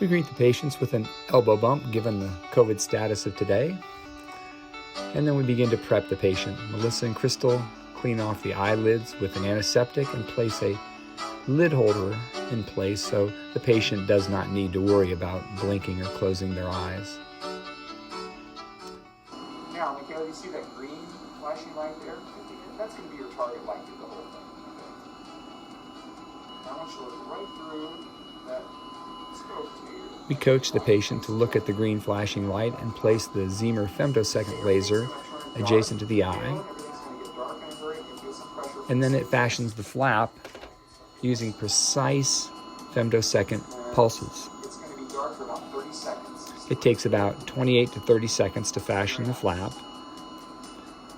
We greet the patients with an elbow bump given the COVID status of today. And then we begin to prep the patient. Melissa and Crystal clean off the eyelids with an antiseptic and place a lid holder in place so the patient does not need to worry about blinking or closing their eyes. Now, Michaela, you see that green flashing light there? That's going to be your target light through the whole thing. Okay. Now I want you to look right through that scope to you. We coach the patient to look at the green flashing light and place the ziemer femtosecond laser adjacent to the eye. And then it fashions the flap using precise femtosecond pulses. It's going to be dark for about 30 seconds. It takes about 28 to 30 seconds to fashion the flap.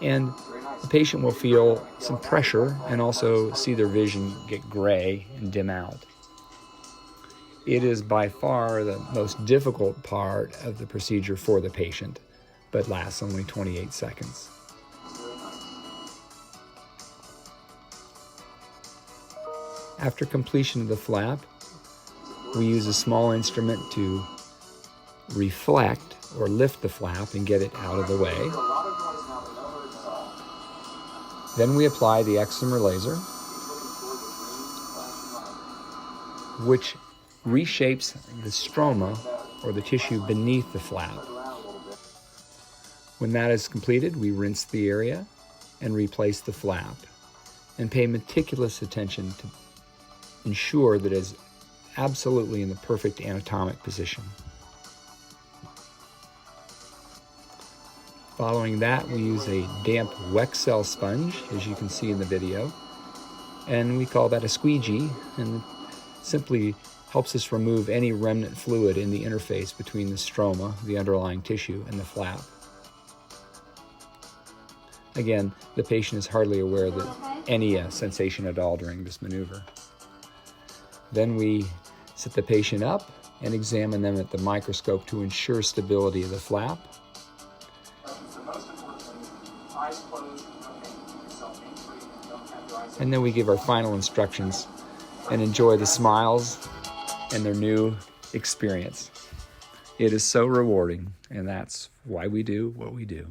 And the patient will feel some pressure and also see their vision get gray and dim out. It is by far the most difficult part of the procedure for the patient, but lasts only 28 seconds. After completion of the flap, we use a small instrument to reflect or lift the flap and get it out of the way. Then we apply the excimer laser, which reshapes the stroma or the tissue beneath the flap. When that is completed, we rinse the area and replace the flap and pay meticulous attention to ensure that it is absolutely in the perfect anatomic position. Following that, we use a damp Weck-Cel sponge, as you can see in the video, and we call that a squeegee, and it simply helps us remove any remnant fluid in the interface between the stroma, the underlying tissue, and the flap. Again, the patient is hardly aware that any sensation at all during this maneuver. Then we sit the patient up and examine them at the microscope to ensure stability of the flap. And then we give our final instructions and enjoy the smiles and their new experience. It is so rewarding, and that's why we do what we do.